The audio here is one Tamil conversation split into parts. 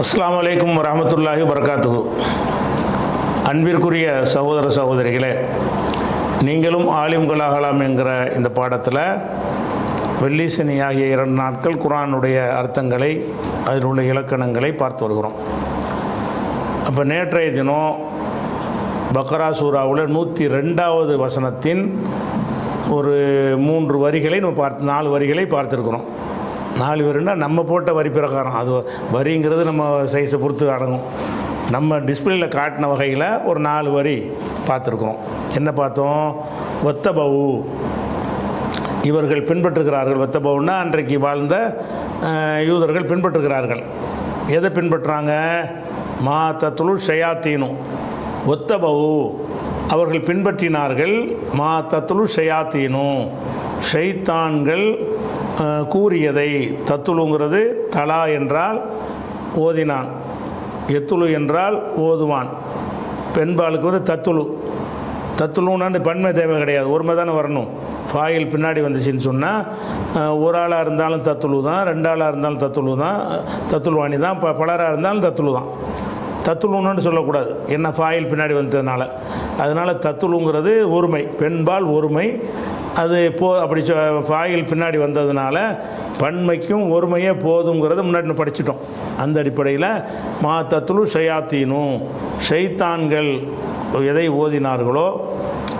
அஸ்ஸலாமு அலைக்கும் வரஹ்மத்துல்லாஹி வபரகாத்துஹு. அன்பிற்குரிய சகோதர சகோதரிகளே, நீங்களும் ஆலிம்களாகலாம் என்கிற இந்த பாடத்தில் வெள்ளி சனி ஆகிய 2 நாட்கள் குர்ஆனுடைய அர்த்தங்களை, அதில் உள்ள இலக்கணங்களை பார்த்து வருகிறோம். அப்போ நேற்றைய தினம் பக்ரா சூராவில் 102வது வசனத்தின் ஒரு 3 வரிகளை நம்ம 4 வரிகளை பார்த்துருக்குறோம். 4 வரின்னா நம்ம போட்ட வரி பிரகாரம், அது வரிங்கிறது நம்ம சைஸை பொறுத்து அடங்கும். நம்ம டிஸ்பிளேயில் காட்டின வகையில் ஒரு 4 வரி பார்த்துருக்குறோம். என்ன பார்த்தோம்? ஒத்தபவு, இவர்கள் பின்பற்றுகிறார்கள். ஒத்தபவுன்னா அன்றைக்கு வாழ்ந்த யூதர்கள் பின்பற்றுகிறார்கள். எதை பின்பற்றுறாங்க? மா தத்துலு ஷயாத்தீனும். ஒத்தபவு, அவர்கள் பின்பற்றினார்கள். மா தத்துலு ஷயாத்தீனும், ஷைத்தான்கள் கூறியதை. தத்துலுங்கிறது தலா என்றால் ஓதினான், எத்துலு என்றால் ஓதுவான். பெண்பாளுக்கு வந்து தத்துலு. தத்துலுன்னு பன்மை தேவை கிடையாது, ஒருமை தானே வரணும். ஃபாயில் பின்னாடி வந்துச்சுன்னு சொன்னால் ஒரு ஆளாக இருந்தாலும் தத்துலு தான், 2 ஆளாக இருந்தாலும் தத்துலு தான், தத்துல்வாணி தான். பலராக இருந்தாலும் தத்துலு தான். தத்துலுன்னு சொல்லக்கூடாது, என்ன ஃபாயில் பின்னாடி வந்ததுனால. அதனால் தத்துலுங்கிறது ஒருமை, பெண்பால் ஒருமை. அது அப்படி ஃபாயில் பின்னாடி வந்ததுனால பன்மைக்கும் ஒருமையே போதுங்கிறத முன்னாடி படிச்சிட்டோம். அந்த அடிப்படையில் மா தத்துலு ஷயாத்தீனும், ஷைத்தான்கள் எதை ஓதினார்களோ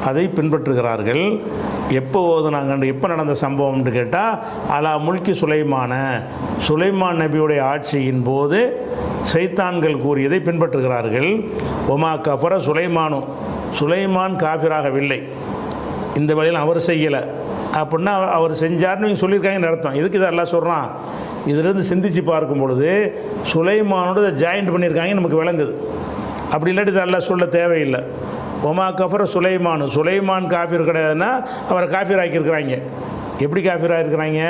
அதை பின்பற்றுகிறார்கள். எப்போ ஓதுனாங்கன்னு, எப்போ நடந்த சம்பவம்னு கேட்டால், அலா முல்கி சுலைமான் நபியுடைய ஆட்சியின் போது ஷைத்தான்கள் கூறியதை பின்பற்றுகிறார்கள். ஒமா கஃபர சுலைமான் காஃபிராகவில்லை. இந்த வழியில் அவர் செய்யலை அப்படின்னா அவர் செஞ்சார்னு நீங்கள் சொல்லியிருக்காங்கன்னு அர்த்தம். இதுக்கு இதை எல்லாம் சொல்கிறான். இதிலிருந்து சிந்தித்து பார்க்கும் பொழுது சுலைமானோட இதை ஜாயின்ட் பண்ணியிருக்காங்க நமக்கு விளங்குது. அப்படி இல்லாட்டி இதெல்லாம் சொல்ல தேவையில்லை. ஒமா கஃபர சுலைமான் காஃபிர் கிடையாதுன்னா அவரை காஃபிர் ஆக்கியிருக்கிறாங்க. எப்படி காஃபிராக இருக்கிறாங்க?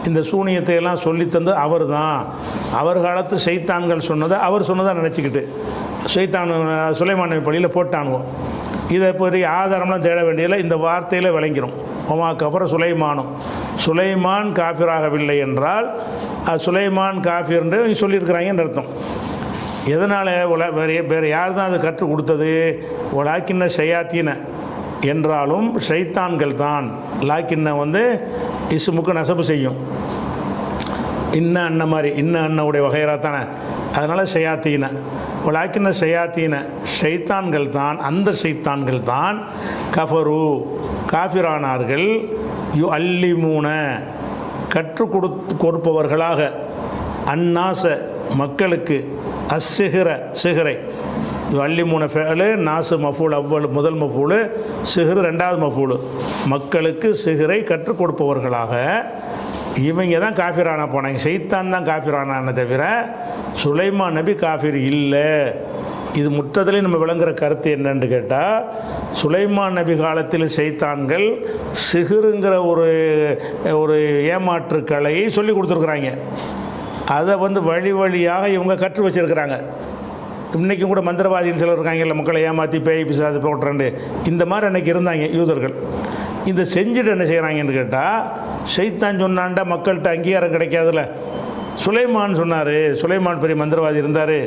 இந்த சூனியத்தை எல்லாம் சொல்லித்தந்து அவர் தான். அவர் காலத்து ஷைத்தான்கள் சொன்னதை அவர் சொன்னதாக நினச்சிக்கிட்டு சுலைமான் பள்ளியில் போட்டானுவோம். இதை பெரிய ஆதாரம்லாம் தேட வேண்டியதில்லை, இந்த வார்த்தையில் விளங்கிடும். ஒமா கஃபர சுலைமான் காஃபிராகவில்லை என்றால் சுலைமான் காஃபிர் என்று சொல்லியிருக்கிறாங்கன்னு அர்த்தம். எதனால்? வேறு யார் தான் அதை கற்றுக் கொடுத்தது? லாக்கின்ன ஷயாத்தீன என்றாலும் ஷைத்தான்கள் தான். லாக்கின்ன வந்து இஸ்முக்கு நசபு செய்யும். இன்ன மாதிரி இன்னுடைய வகையரா தானே. அதனால் ஷயாத்தீன, லாக்கின்ன ஷயாத்தீன, ஷைத்தான்கள் தான். அந்த ஷைத்தான்கள் தான் கஃபரு, காஃபிரானார்கள். யு அல்லிமூன, கற்றுக் கொடுப்பவர்களாக, அந்நாச மக்களுக்கு, சிகரை அல்லிமூன ஃபேலு, நாசு மஃபூல் அவ்வளு முதல் மஃபூலு, சிஹர் 2வது மஃபூலு. மக்களுக்கு சிஹரை கற்றுக் கொடுப்பவர்களாக இவங்க தான் காஃபிரானா போனாங்க. ஷைத்தான் தான் காஃபிரானான தவிர சுலைமான் நபி காஃபிர் இல்லை. இது முற்றத்திலே நம்ம விளங்குற கருத்து என்னன்னு கேட்டால், சுலைமான் நபி காலத்தில் ஷைத்தான்கள் சிஹருங்கிற ஒரு ஏமாற்று கலையை சொல்லி கொடுத்துருக்குறாங்க. அதை வந்து வழியாக இவங்க கற்று வச்சுருக்கிறாங்க. இன்றைக்கும் கூட மந்திரவாதின்னு சிலர் இருக்காங்க, இல்லை மக்களை ஏமாற்றி பேய் பிசாசு போட்டுறேன்னு. இந்த மாதிரி அன்றைக்கி இருந்தாங்க யூதர்கள். இதை செஞ்சுட்டு என்ன செய்கிறாங்கன்னு கேட்டால், ஷைத்தான் சொன்னான்டா மக்கள்கிட்ட அங்கீகாரம் கிடைக்காதுல்ல. சுலைமான் சொன்னார், சுலைமான் பெரிய மந்திரவாதி இருந்தார்,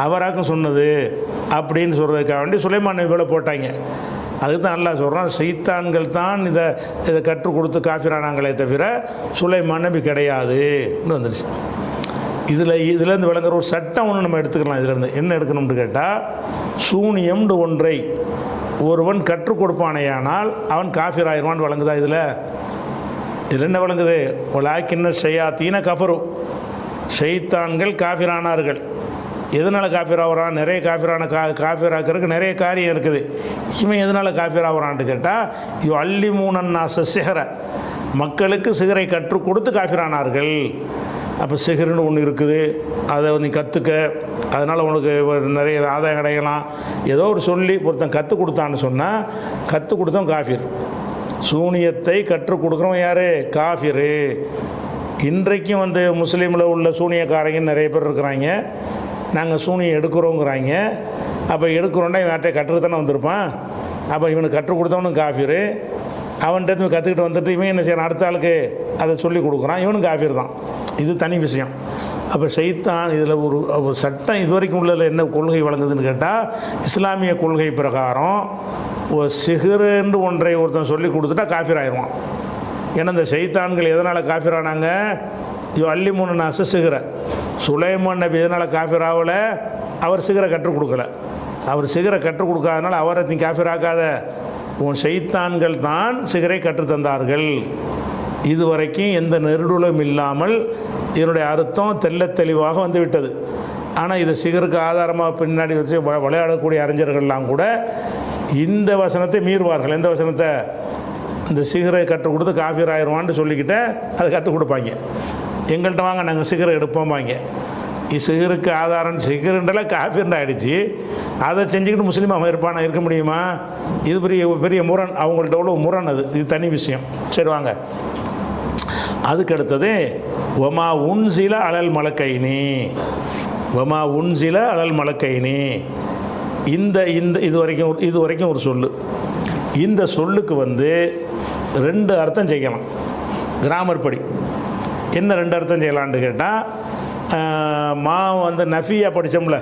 அவராக்கும் சொன்னது அப்படின்னு சொல்கிறதுக்காக வேண்டி சுலைமான் நபி போட்டாங்க. அதுக்கு தான் அல்லாஹ் சொல்கிறான், ஷைத்தான்கள் தான் இதை கற்றுக் கொடுத்து காஃபிரானாங்களே தவிர சுலைமான் நபி கிடையாதுன்னு வந்துடுச்சு. இதுலேருந்து விளங்குற ஒரு சட்டம் ஒன்று நம்ம எடுத்துக்கலாம். இதிலேருந்து என்ன எடுக்கணும்னு கேட்டால், சூனியம்னு ஒன்றை ஒருவன் கற்றுக் கொடுப்பானேயானால் அவன் காஃபிர் ஆயிடுவான்னு விளங்குதா? இதில் என்ன விளங்குது? லாக்கின்ன ஷயாத்தீன கஃபரு, ஷைத்தான்கள் காஃபிரானார்கள். எதனால் காஃபிராகிறான்? நிறைய காஃபிராக்கிறதுக்கு நிறைய காரியம் இருக்குது. இவன் எதனால் காஃபிராகிறான்னு கேட்டால், யு அல்லிமூனன்னாஸ சிஹர, மக்களுக்கு சிகரை கற்றுக் கொடுத்து காஃபிரானார்கள். அப்போ சிஹர்னு ஒன்று இருக்குது, அதை நீ கற்றுக்க, அதனால் உனக்கு நிறைய ஆதாயம் கிடைக்கலாம். ஏதோ ஒரு சொல்லி ஒருத்தன் கற்றுக் கொடுத்தான்னு சொன்னால் கற்றுக் கொடுத்தவன் காஃபிர். சூனியத்தை கற்றுக் கொடுக்குறவன் யார்? காஃபிரு. இன்றைக்கும் வந்து முஸ்லீமில் உள்ள சூனியக்காரங்க நிறைய பேர் இருக்கிறாங்க. நாங்கள் சூனியம் எடுக்கிறோங்கிறாங்க. அப்போ எடுக்கிறோன்னா இவன் யார்கிட்ட கற்றுக்கு தானே வந்திருப்பான். அப்போ இவனுக்கு கற்றுக் கொடுத்தவனும் காஃபிரு. அவன்கிட்ட கற்றுக்கிட்டு வந்துட்டு இவன் என்ன செய்யறான்? அடுத்த ஆளுக்கு அதை சொல்லி கொடுக்குறான், இவனும் காஃபிர் தான். இது தனி விஷயம். அப்போ ஷைத்தான் இதில் ஒரு சட்டம் இது வரைக்கும் உள்ளதில் என்ன கொள்கை வழங்குதுன்னு கேட்டால், இஸ்லாமிய கொள்கை பிரகாரம் ஒரு சிஹ்ருன்னு ஒன்றை ஒருத்தன் சொல்லி கொடுத்துட்டா காஃபிர் ஆயிடுவான். ஏன்னா இந்த ஷைத்தான்கள் எதனால் காஃபிர் ஆனாங்க? அல்லிமுன்னு நாச சிஹ்ர. சுலைமான் நபி எதனால் காஃபிர் ஆகலை? அவர் சிஹ்ரை கற்றுக் கொடுக்கல. அவர் சிஹ்ரை கற்றுக் கொடுக்காதனால அவரை நீ காஃபிர் ஆக்காத, உன் ஷைத்தான்கள் தான் சிஹ்ரை கற்றுத்தந்தார்கள். இதுவரைக்கும் எந்த நெருடலும் இல்லாமல் இதனுடைய அர்த்தம் தெல்ல தெளிவாக வந்து விட்டது. ஆனால் இது சிகருக்கு ஆதாரமாக பின்னாடி வச்சு விளையாடக்கூடிய அறிஞர்கள்லாம் கூட இந்த வசனத்தை மீறுவார்கள். எந்த வசனத்தை? இந்த சிகரை கற்றுக் கொடுத்து காஃபிர் ஆயிடுவான்னு சொல்லிக்கிட்டு அதை கற்றுக் கொடுப்பாங்க. எங்கள்கிட்ட வாங்க நாங்கள் சிகரை எடுப்போம்பாங்க. சிகருக்கு ஆதாரம் சிகருன்றெல்லாம் காஃபிர்னு ஆகிடுச்சு. அதை செஞ்சுக்கிட்டு முஸ்லீமாக இருப்பானா? இருக்க முடியுமா? இது பெரிய பெரிய முரண். அவங்கள்ட்ட உள்ள முரண். இது தனி விஷயம். சரி வாங்க. அதுக்கு அடுத்தது ஒமா உன்சில அலல் மலக்கைனி. ஒமா உன்சில அலல் மலக்கைனி. இந்த இது வரைக்கும் ஒரு சொல்லு. இந்த சொல்லுக்கு வந்து 2 அர்த்தம் செய்யலாம் கிராமர் படி. என்ன 2 அர்த்தம் செய்யலான்னு கேட்டால், மா வந்து நஃபியா படித்தோம்ல,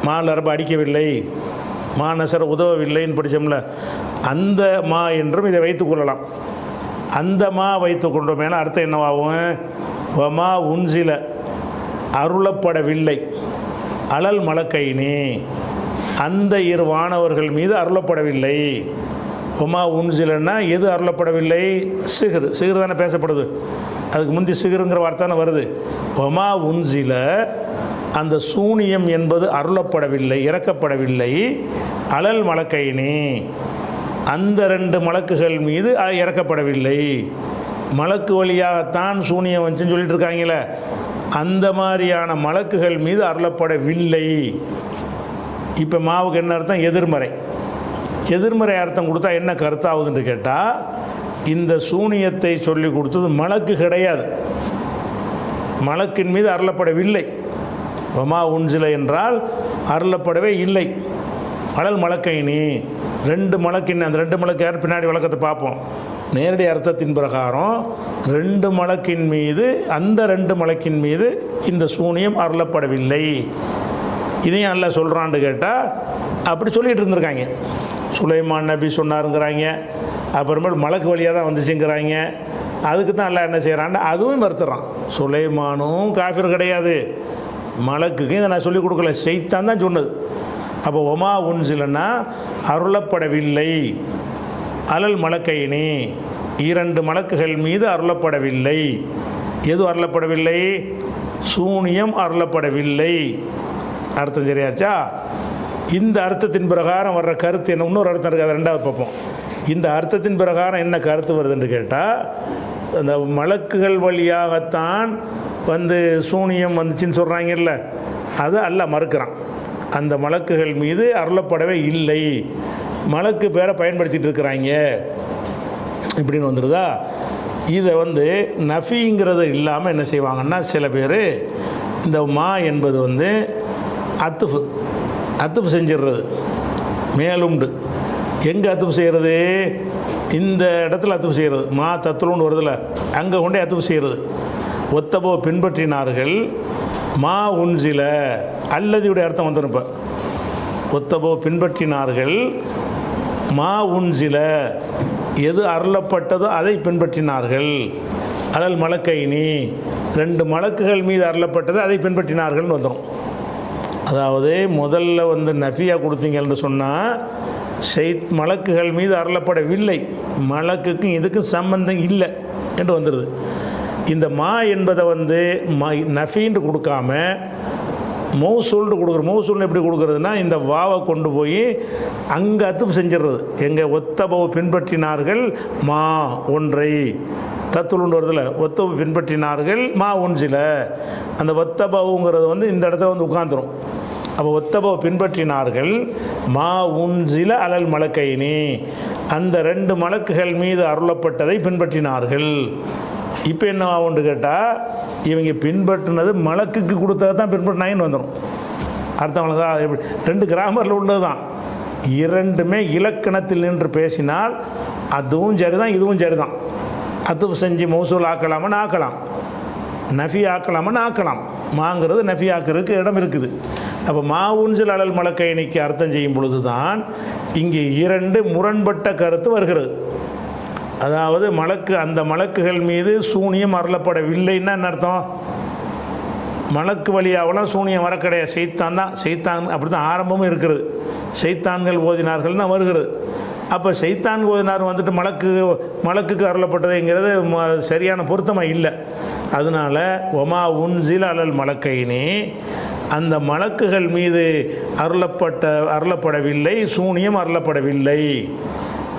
மா லரப அடிக்கவில்லை, மா நசர உதவவில்லைன்னு படித்தோம்ல, அந்த மா என்றும் இதை வைத்துக்கொள்ளலாம். அந்த மா வைத்து கொண்டோமேனா அர்த்தம் என்னவாகும்? வமா உன்சில அருளப்படவில்லை, அலல் மலக்கைனி அந்த 2 வானவர்கள் மீது அருளப்படவில்லை. ஒமா உன்சிலன்னா எது அருளப்படவில்லை? சிகர். சிகர் தானே பேசப்படுது. அதுக்கு முந்தி சிகருங்கிற வார்த்தை தானே வருது. ஒமா உன்சில அந்த சூனியம் என்பது அருளப்படவில்லை, இறக்கப்படவில்லை. அலல் மலக்கைனி அந்த 2 மலக்குகள் மீது இறக்கப்படவில்லை. மலக்கு வழியாகத்தான் சூனியம் வந்துச்சுன்னு சொல்லிட்டு இருக்காங்களே, அந்த மாதிரியான மலக்குகள் மீது அருளப்படவில்லை. இப்போ மாவுக்கு என்ன அர்த்தம்? எதிர்மறை. எதிர்மறை அர்த்தம் கொடுத்தா என்ன கருத்தாகுதுன்னு கேட்டால், இந்த சூனியத்தை சொல்லி கொடுத்தது மலக்கு கிடையாது, மலக்கின் மீது அருளப்படவில்லை. வமா உன்சில என்றால் அருளப்படவே இல்லை. அலல் மலக்கைனி 2 மலக்கின், அந்த 2 மலக்கு யார் பின்னாடி வழக்கத்தை பார்ப்போம். நேரடி அர்த்தத்தின் பிரகாரம் 2 மலக்கின் மீது, அந்த 2 மலக்கின் மீது இந்த சூனியம் அருளப்படவில்லை. இதையும் அல்ல சொல்கிறான்னு கேட்டால் அப்படி சொல்லிகிட்டு இருந்திருக்காங்க. சுலைமான் நபி சொன்னாருங்கிறாங்க, அப்புறமேட்டு மலக்கு வழியாக தான் வந்துச்சுங்கிறாங்க. அதுக்கு தான் எல்லாம் என்ன செய்கிறான்னு அதுவும் மறுத்துறான். சுலைமானும் காஃபிர் கிடையாது, மலக்குக்கு இதை நான் சொல்லிக் கொடுக்கல, ஷைத்தான் தான் சொன்னது. அப்போ ஒமா உன்சிலன்னா அருளப்படவில்லை. அலல் மலக்கைனி 2 மலக்குகள் மீது அருளப்படவில்லை. எது அருளப்படவில்லை? சூனியம் அருளப்படவில்லை. அர்த்தம் சரியாச்சா? இந்த அர்த்தத்தின் பிரகாரம் வர்ற கருத்து என்ன? இன்னொரு அர்த்தம் இருக்குது, அதை 2வது பார்ப்போம். இந்த அர்த்தத்தின் பிரகாரம் என்ன கருத்து வருதுன்னு கேட்டால், அந்த மலக்குகள் வழியாகத்தான் வந்து சூனியம் வந்துச்சுன்னு சொல்கிறாங்கல்ல, அது அல்ல மறுக்கிறான். அந்த மலக்குகள் மீது அருளப்படவே இல்லை, மலக்கு பேரை பயன்படுத்திகிட்டு இருக்கிறாங்க இப்படின்னு வந்துடுதா. இதை வந்து நஃபிங்கிறது இல்லாமல் என்ன செய்வாங்கன்னா, சில பேர் இந்த மா என்பது வந்து அத்துஃப் செஞ்சிடுறது, மேலுண்டு. எங்கே அத்துஃப் செய்கிறது? இந்த இடத்துல அத்துஃப் செய்கிறது. மா தத்துலுன்னு வருதில்ல, அங்கே கொண்டே அத்துஃப் செய்கிறது. ஒத்தபோ பின்பற்றினார்கள், மா உன்சில அல்லதியுடைய அர்த்தம் வந்துடும். இப்போ ஒத்தபோ பின்பற்றினார்கள், மா உன்சில எது அருளப்பட்டதோ அதை பின்பற்றினார்கள். அலல் மலக்கைனி 2 மலக்குகள் மீது அருளப்பட்டது அதை பின்பற்றினார்கள்னு வந்துடும். அதாவது முதல்ல வந்து நஃபியா கொடுத்தீங்கன்னு சொன்னால் மலக்குகள் மீது அருளப்படவில்லை, மலக்குக்கும் இதுக்கும் சம்பந்தம் இல்லை என்று வந்துடுது. இந்த மா என்பதை வந்து நஃபின்னு கொடுக்காம மௌசூல்னு கொடுக்குற. மௌசூல்னு எப்படி கொடுக்குறதுனா, இந்த வாவை கொண்டு போய் அங்கே அத்துப்பு செஞ்சிடுறது. எங்கள் ஒத்தபவு பின்பற்றினார்கள் மா ஒன்றை, தத்துலுண்டு வருதில்ல, ஒத்தபு பின்பற்றினார்கள் மா ஒன்சில. அந்த ஒத்தபவுங்கிறது வந்து இந்த இடத்துல வந்து உட்காந்துரும். அப்போ ஒத்தபவு பின்பற்றினார்கள் மா உன்சில அலல் மலக்கைனி அந்த 2 மலக்குகள் மீது அருளப்பட்டதை பின்பற்றினார்கள். இப்போ என்ன ஆகும்னு கேட்டால், இவங்க பின்பற்றினது மலக்குக்கு கொடுத்ததை தான் பின்பற்றினாங்கன்னு வந்துடும். அர்த்தம் தான் 2 கிராமரில் உள்ளது தான். 2மே இலக்கணத்தில் நின்று பேசினால் அதுவும் சரிதான் இதுவும் சரிதான். அத்துப்பு செஞ்சு மௌசூல் ஆக்கலாமான்னு ஆக்கலாம். நஃபி ஆக்கலாமான்னு ஆக்கலாம். மாங்கிறது நஃபி ஆக்கிறதுக்கு இடம் இருக்குது. அப்போ மா உன்சில் அலல் மலக்கைனிக்கு அர்த்தம் செய்யும் பொழுது தான் இங்கே இரண்டு முரண்பட்ட கருத்து வருகிறது. அதாவது அந்த மலக்குகள் மீது சூனியம் அருளப்படவில்லைன்னா என்ன அர்த்தம்? மலக்கு வழியாவெல்லாம் சூனியம் வர கிடையாது, செய்தான் தான். செய்தான் அப்படி தான் ஆரம்பமும் இருக்கிறது. செய்தான்கள் ஓதினார்கள் தான் வருகிறது. அப்போ செய்தான் ஓதினார் வந்துட்டு மலக்குக்கு அருளப்பட்டதுங்கிறது சரியான பொருத்தமாக இல்லை. அதனால் ஒமா உன்சில் அலல் மலக்கைனி, அந்த மலக்குகள் மீது அருளப்படவில்லை, சூனியம் அருளப்படவில்லை.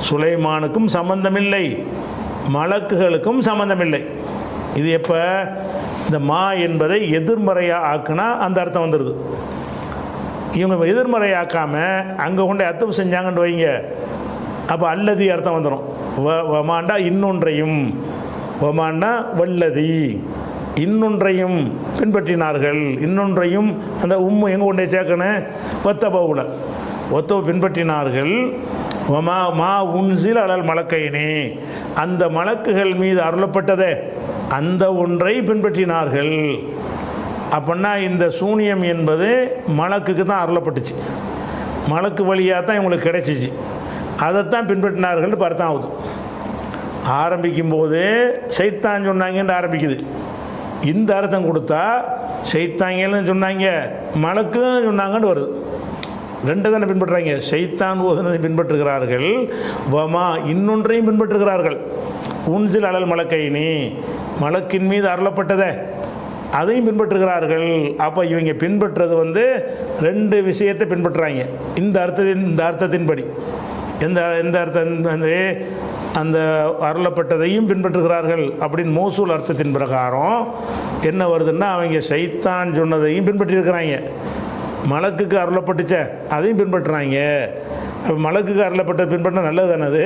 சுலைமானுக்கும் சம்பந்தமில்லை, மலக்குகளுக்கும் சம்பந்தமில்லை. இது எப்போ இந்த மா என்பதை எதிர்மறையாக ஆக்குனா அந்த அர்த்தம் வந்துடுது. இவங்க எதிர்மறையாக்காமல் அங்கே கொண்டு அர்த்தம் செஞ்சாங்கன்னு வைங்க, அப்போ அல்லதி அர்த்தம் வந்துடும். வமாண்டா இன்னொன்றையும், வமாண்டா வல்லதி இன்னொன்றையும் பின்பற்றினார்கள். இன்னொன்றையும் அந்த எங்கே கொண்டே சேர்க்கணும்? ஒத்தபவுல ஒத்தவை பின்பற்றினார்கள். மா உன்சில் அலல் மலக்கைனே, அந்த மலக்குகள் மீது அருளப்பட்டதே அந்த ஒன்றை பின்பற்றினார்கள். அப்படின்னா இந்த சூனியம் என்பது மலக்குக்கு தான் அருளப்பட்டுச்சு, மலக்கு வழியாக தான் இவங்களுக்கு கிடைச்சிச்சு, அதைத்தான் பின்பற்றினார்கள் அர்த்தம் ஆகுது. ஆரம்பிக்கும்போது சைத்தான் சொன்னாங்கன்னு ஆரம்பிக்குது. இந்த அர்த்தம் கொடுத்தா சைத்தாங்கன்னு சொன்னாங்க, மலக்கும் சொன்னாங்கன்னு வருது. ரெண்டு தானே பின்பற்றுறாங்க. சைத்தான் ஓதுனதை பின்பற்றுகிறார்கள், வமா இன்னொன்றையும் பின்பற்றுகிறார்கள். உன்சில் அலல் மலக்கைனி, மலக்கின் மீது அருளப்பட்டதை அதையும் பின்பற்றுகிறார்கள். அப்போ இவங்க பின்பற்றுறது ரெண்டு விஷயத்தை பின்பற்றுறாங்க. இந்த அர்த்தத்தின்படி எந்த அர்த்தம்? அந்த அருளப்பட்டதையும் பின்பற்றுகிறார்கள் அப்படின்னு மௌசூல் அர்த்தத்தின் பிரகாரம் என்ன வருதுன்னா, அவங்க சைத்தான் சொன்னதையும் பின்பற்றியிருக்கிறாங்க, மலக்குக்கு அருளப்பட்டுச்ச அதையும் பின்பற்றுறாங்க. அப்போ மலக்குக்கு அருளப்பட்டதை பின்பற்றினா நல்லது தானே? அது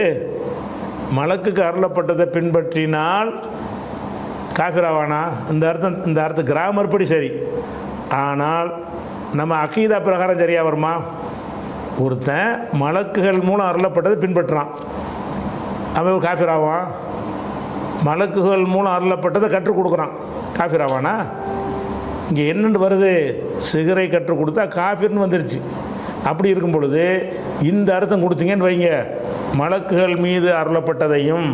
மலக்குக்கு அருளப்பட்டதை பின்பற்றினால் காஃபிராவானா? இந்த அர்த்தம் கிராமர் படி சரி. ஆனால் நம்ம அகீதா பிரகாரம் சரியாக வருமா? ஒருத்தன் மலக்குகள் மூலம் அருளப்பட்டதை பின்பற்றுறான், அவன் காஃபிராவான். மலக்குகள் மூலம் அருளப்பட்டதை கற்றுக் கொடுக்குறான், காஃபிராவானா? இங்கே என்னென்னு வருது? சிகரை கற்றுக் கொடுத்தா காஃபிர்னு வந்துருச்சு. அப்படி இருக்கும் பொழுது இந்த அர்த்தம் கொடுத்தீங்கன்னு வைங்க, மலக்குகள் மீது அருளப்பட்டதையும்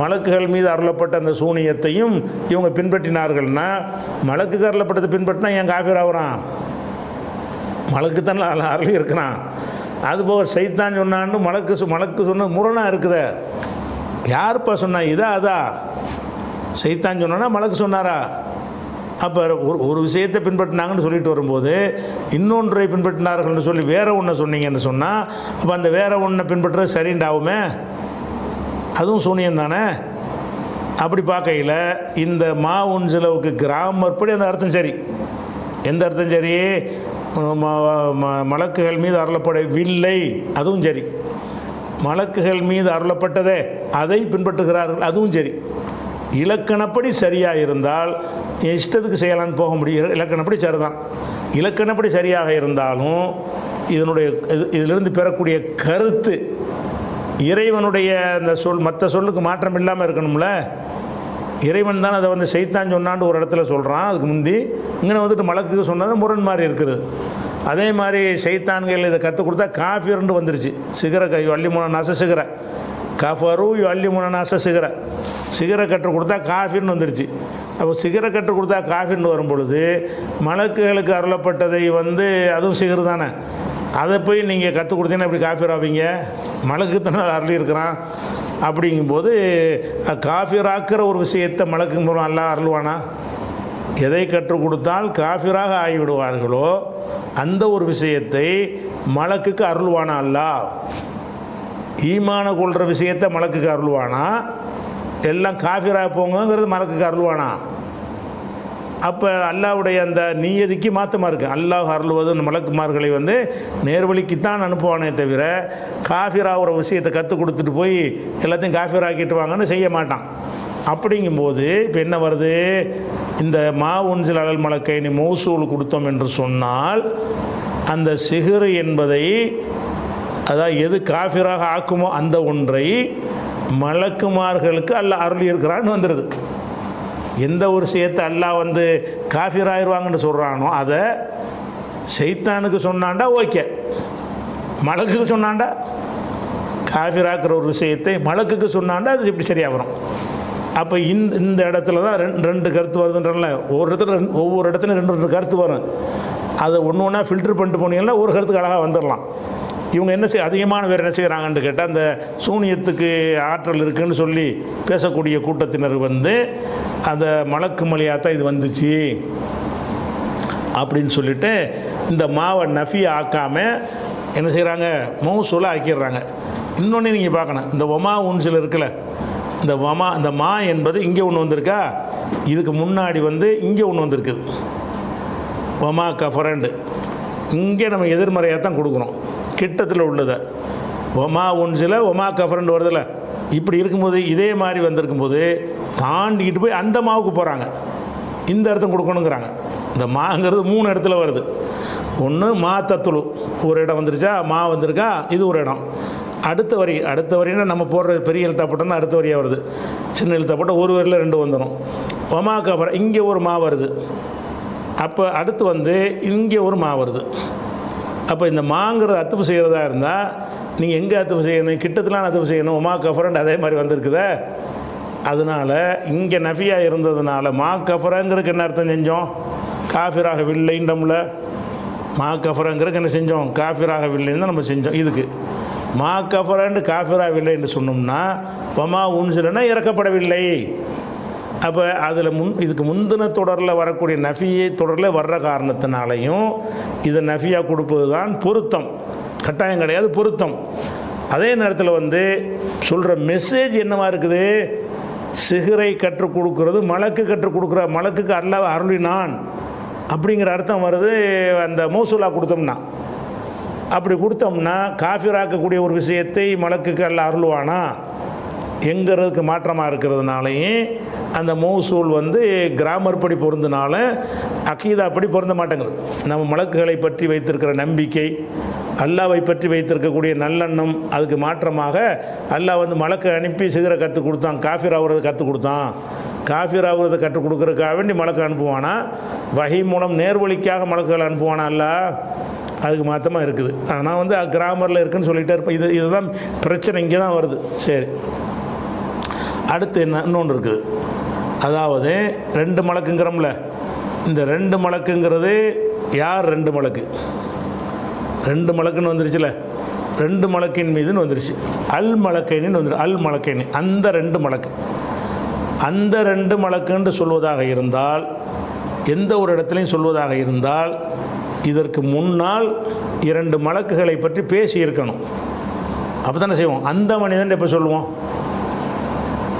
மலக்குகள் மீது அருளப்பட்ட அந்த சூனியத்தையும் இவங்க பின்பற்றினார்கள்னா, மலக்குக்கு அருளப்பட்டதை பின்பற்றினா என் காஃபிர் ஆகுறான், மலக்கு தான் அருள் இருக்கிறான். அதுபோக சைத்தான் சொன்னான்னு மலக்கு சொன்ன முரணாக இருக்குதே. யாருப்பா சொன்னா? இதா அதா? சைத்தான் சொன்னா மலக்கு சொன்னாரா? அப்போ ஒரு விஷயத்தை பின்பற்றினாங்கன்னு சொல்லிட்டு வரும்போது இன்னொன்றை பின்பற்றினார்கள்னு சொல்லி வேற ஒன்றை சொன்னீங்கன்னு சொன்னால், அப்போ அந்த வேற ஒன்றை பின்பற்றுறது சரிண்டாகுமே, அதுவும் சூனியம் தானே. அப்படி பார்க்கையில் இந்த மா உன்சிலவுக்கு கிராமர் படி அந்த அர்த்தம் சரி. எந்த அர்த்தம் சரி? மலக்குகள் மீது அருளப்படவில்லை, அதுவும் சரி. மலக்குகள் மீது அருளப்பட்டதே அதை பின்பற்றுகிறார்கள், அதுவும் சரி. இலக்கணப்படி சரியாக இருந்தால் என் இஷ்டத்துக்கு செய்யலான்னு போக முடியும். இலக்கணப்படி சரிதான். இலக்கணப்படி சரியாக இருந்தாலும் இதிலிருந்து பெறக்கூடிய கருத்து இறைவனுடைய அந்த மற்ற சொல்லுக்கு மாற்றம் இல்லாமல் இருக்கணும்ல. இறைவன் தான் அதை சைத்தான் சொன்னான்னு ஒரு இடத்துல சொல்கிறான், அதுக்கு முந்தி இங்கே மலக்குக்கு சொன்னது முரண் மாதிரி இருக்குது. அதே மாதிரி சைத்தான்கள் இதை கற்றுக் கொடுத்தா காஃபிர்னு வந்துருச்சு. சிகர அள்ளி மூணு நாச சிகர கஃபரு அள்ளி மூணு நாச சிகர சிகரை கற்றுக் கொடுத்தா காஃபிர்னு வந்துருச்சு. அப்போ சிகரை கற்றுக் கொடுத்தா காஃபிர்னு வரும் பொழுது மலக்குகளுக்கு அருளப்பட்டதை அதுவும் சிகர் தானே, அதை போய் நீங்கள் கற்றுக் கொடுத்தீங்கன்னா எப்படி காஃபிர் ஆவீங்க? மலக்கு தானே அருளி இருக்கிறான். அப்படிங்கும்போது காஃபிராக்கிற ஒரு விஷயத்தை மலக்கு மூலம் அல்லாஹ் அருள்வானா? எதை கற்றுக் கொடுத்தால் காஃபிராக ஆகிவிடுவார்களோ அந்த ஒரு விஷயத்தை மலக்குக்கு அருள்வானா அல்லாஹ்? ஈமான கொள்கிற விஷயத்தை மலக்குக்கு அருள்வானா? எல்லாம் காஃபிராக போங்கிறது மலக்குக்கு அருள்வானா? அப்போ அல்லாஹ்வுடைய அந்த நியதிக்கு மாற்றமாக இருக்குது. அல்லாஹ் அருள்வது மலக்குமார்களை நேர்வழிக்குத்தான் அனுப்புவானே தவிர காஃபிராக ஒரு விஷயத்தை கற்றுக் கொடுத்துட்டு போய் எல்லாத்தையும் காஃபிராக்கிட்டு வாங்கன்னு செய்ய மாட்டான். அப்படிங்கும்போது இப்போ என்ன வருது? இந்த மா உன்சில் அலல் மலக்கைனி மௌசூல் கொடுத்தோம் என்று சொன்னால் அந்த சிஹ்ர் என்பதை, அதாவது எது காஃபிராக ஆக்குமோ அந்த ஒன்றை மலக்குமார்களுக்கு அல்லாஹ் அருள் இருக்கிறான்னு வந்துடுது. எந்த ஒரு விஷயத்தை அல்லாஹ் வந்து காஃபிர் ஆயிடுவாங்கன்னு சொல்கிறானோ அதை ஷைத்தானுக்கு சொன்னான்டா ஓகே, மலக்குக்கு சொன்னான்டா காஃபிராக்கிற ஒரு விஷயத்தை மலக்குக்கு சொன்னான்டா அது இப்படி சரியாக வரும். அப்போ இந்த இடத்துல தான் ரெண்டு கருத்து வருதுன்றல. ஒவ்வொரு இடத்துல ரெண்டு கருத்து வரும். அதை ஒன்று ஒன்றா ஃபில்டர் பண்ணிட்டு போனீங்கன்னா ஒரு கருத்துக்கு அழகாக வந்துடலாம். இவங்க என்ன அதிகமான பேர் என்ன செய்கிறாங்கன்னு கேட்டால், அந்த சூனியத்துக்கு ஆற்றல் இருக்குதுன்னு சொல்லி பேசக்கூடிய கூட்டத்தினர் வந்து அந்த மலக்கு மொழியாகத்தான் இது வந்துச்சு அப்படின்னு சொல்லிட்டு இந்த மாவை நஃபி ஆக்காமல் என்ன செய்கிறாங்க, மௌசூலாக ஆக்கிடுறாங்க. இன்னொன்று நீங்கள் பார்க்கணும், இந்த ஒமா உன்சில் இருக்குல்ல, இந்த மா என்பது இங்கே ஒன்று வந்திருக்கா, இதுக்கு முன்னாடி வந்து இங்கே ஒன்று வந்திருக்குது ஒமா கஃபரண்டு. இங்கே நம்ம எதிர்மறையாக தான் கொடுக்குறோம் கிட்டத்தில் உள்ளதை. ஒமா உன்சில் ஒமா கஃபரண்டு வருதில்ல, இப்படி இருக்கும்போது இதே மாதிரி வந்திருக்கும்போது தாண்டிக்கிட்டு போய் அந்த மாவுக்கு போகிறாங்க, இந்த இடத்த கொடுக்கணுங்கிறாங்க. இந்த மாங்கிறது 3 இடத்துல வருது. ஒன்று மா தத்துளு ஒரு இடம் வந்துருச்சா, மா வந்திருக்கா, இது ஒரு இடம். அடுத்த வரின்னா நம்ம போடுற பெரிய எழுத்தா போட்டோம்னா அடுத்த வரியாக வருது. சின்ன எழுத்தா போட்டால் ஒரு வரியில் 2 வந்துடும். ஒமாக்கு அப்புறம் இங்கே ஒரு மா வருது. அப்போ அடுத்து வந்து இங்கே ஒரு மா வருது. அப்போ இந்த மாங்கிறது அத்துப்பு செய்கிறதா இருந்தால் நீங்கள் எங்கே அத்துப்பு செய்யணும், கிட்டத்தலாம் அத்துப்பு செய்யணும். ஒமா கஃபரண்ட் அதே மாதிரி வந்திருக்குதே. அதனால் இங்கே நஃபியாக இருந்ததுனால மா கஃபரங்கிறதுக்கு என்ன அர்த்தம் செஞ்சோம், காஃபிராகவில்லைன்றோம்ல. மா கஃபரங்கிறதுக்கு என்ன செஞ்சோம், காஃபிராகவில்லைன்னு தான் நம்ம செஞ்சோம். இதுக்கு மா கஃபரண்டு காஃபிராகவில்லை என்று சொன்னோம்னா வமா உன்சிலன்னா இறக்கப்படவில்லை. அப்போ அதில் இதுக்கு முந்தின தொடரில் வரக்கூடிய நஃபியை தொடரில் வர்ற காரணத்தினாலையும் இதை நஃபியாக கொடுப்பது தான் பொருத்தம், கட்டாயம் கிடையாது, பொருத்தம். அதே நேரத்தில் வந்து சொல்கிற மெசேஜ் என்னவா இருக்குது, சிஹரை கற்றுக் கொடுக்கறது மலக்கு கற்றுக் கொடுக்குற, மலக்குக்கு அல்லாஹ் அருளினான் அப்படிங்கிற அர்த்தம் வருது அந்த மௌசூலா கொடுத்தோம்னா. அப்படி கொடுத்தோம்னா காஃபிராக்கக்கூடிய ஒரு விஷயத்தை மலக்குக்கு அல்லாஹ் அருள்வானா எங்கிறதுக்கு மாற்றமாக இருக்கிறதுனாலையும் அந்த மௌசூல் வந்து கிராமர் படி பொருந்தினால அகீதா படி பொருந்த மாட்டேங்குது. நம்ம மலக்குகளை பற்றி வைத்திருக்கிற நம்பிக்கை, அல்லாவை பற்றி வைத்திருக்கக்கூடிய நல்லெண்ணம், அதுக்கு மாற்றமாக அல்லாஹ் வந்து மலக்கை அனுப்பி சிகரை கற்றுக் கொடுத்தான், காஃபிர் ஆகுறதை கற்றுக் கொடுத்தான். காஃபிர் ஆகுறதை கற்றுக் கொடுக்குறதுக்காக வேண்டி மலக்கு அனுப்புவானா, வஹி மூலம் நேர்வழிக்காக மலக்குகள் அனுப்புவானா அல்லாஹ், அதுக்கு மாற்றமாக இருக்குது. ஆனால் வந்து கிராமரில் இருக்குதுன்னு சொல்லிகிட்டே இருப்பேன். இதுதான் பிரச்சனை, இங்கே தான் வருது. சரி, அடுத்து இன்னொன்று இருக்குது. அதாவது 2 மலக்குங்கிறோம்ல, இந்த 2 மலக்குங்கிறது யார், 2 மலக்கு, 2 மலக்குன்னு வந்துருச்சுல, 2 மலக்கின் மீதுன்னு வந்துருச்சு. அல் மலக்கைன்னு வந்துரு, அல் மலக்கைன்னு அந்த 2 மலக்கு. அந்த 2 மலக்குன்னு சொல்வதாக இருந்தால், எந்த ஒரு இடத்துலையும் சொல்வதாக இருந்தால், இதற்கு முன்னால் 2 மலக்குகளை பற்றி பேசி இருக்கணும். அப்போ தானே செய்வோம். அந்த மனிதன் எப்போ சொல்லுவோம்,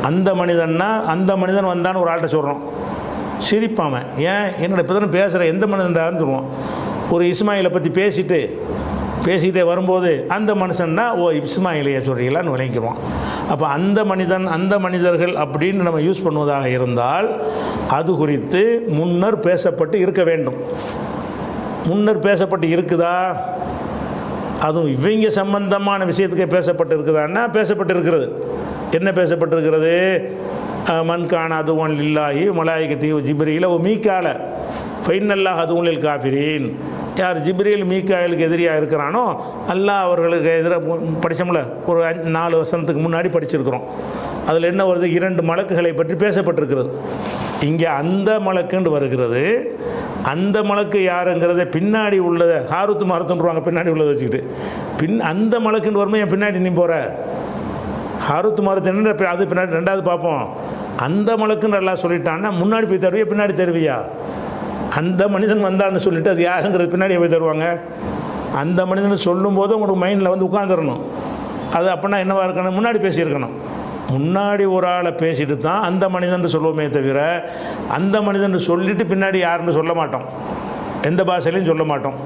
அந்த மனிதன்னா அந்த மனிதன் வந்தான்னு ஒரு ஆள்கிட்ட சொல்கிறோம், சிரிப்பாமல் ஏன் என்னோட இப்போ தானே பேசுகிறேன் எந்த மனிதன்டான்னு சொல்லுவோம். ஒரு இஸ்மாயிலை பற்றி பேசிக்கிட்டே வரும்போது அந்த மனுஷன்னா ஓ இஸ்மாயிலையை சொல்கிறீங்களான்னு விளங்கிக்குவோம். அப்போ அந்த மனிதன் அந்த மனிதர்கள் அப்படின்னு நம்ம யூஸ் பண்ணுவதாக இருந்தால் அது குறித்து முன்னர் பேசப்பட்டு இருக்க வேண்டும். முன்னர் பேசப்பட்டு இருக்குதா, அதுவும் இவங்க சம்பந்தமான விஷயத்துக்கே பேசப்பட்டு இருக்குதான்னா பேசப்பட்டு இருக்கிறது. என்ன பேசப்பட்டிருக்கிறது, மண்கான அதுவன் இல்லாஹி மலாய்கத்தி ஜிப்ரீல ஓ மீக்கால ஃபைனல்லாஹ் அதுவனில் காஃபிரீன். யார் ஜிப்ரீல் மீக்காயிலுக்கு எதிரியாக இருக்கிறானோ அல்லாஹ் அவர்களுக்கு எதிராக படித்தோம்ல, ஒரு 4 வருஷத்துக்கு முன்னாடி படிச்சிருக்கிறோம். அதில் என்ன வருது, 2 மலக்குகளை பற்றி பேசப்பட்டிருக்கிறது. இங்கே அந்த மலக்குன்னு வருகிறது. அந்த மலக்கு யாருங்கிறத பின்னாடி உள்ளதை ஹாருத்து மாருத்துன்றாங்க, பின்னாடி உள்ளதை வச்சுக்கிட்டு அந்த மலக்குன்னு வரும்போது என் பின்னாடி நீ போகிற ஹாருத்து மாருத்து என்ன அது பின்னாடி 2வது பார்ப்போம். அந்த மலக்குன்னு நல்லா சொல்லிட்டான்னா முன்னாடி போய் தருவியா பின்னாடி தருவியா, அந்த மனிதன் வந்தான்னு சொல்லிட்டு அது யாருங்கிறது பின்னாடி போய் தருவாங்க. அந்த மனிதன் சொல்லும்போது உங்களுக்கு மைண்டில் வந்து உட்காந்துடணும். அது அப்படின்னா என்னவா இருக்கணும், முன்னாடி பேசியிருக்கணும். முன்னாடி ஒரு ஆளை பேசிட்டு தான் அந்த மனிதன் சொல்லுவோமே தவிர அந்த மனிதன் சொல்லிவிட்டு பின்னாடி யாருன்னு சொல்ல மாட்டோம். எந்த பாஷையிலையும் சொல்ல மாட்டோம்,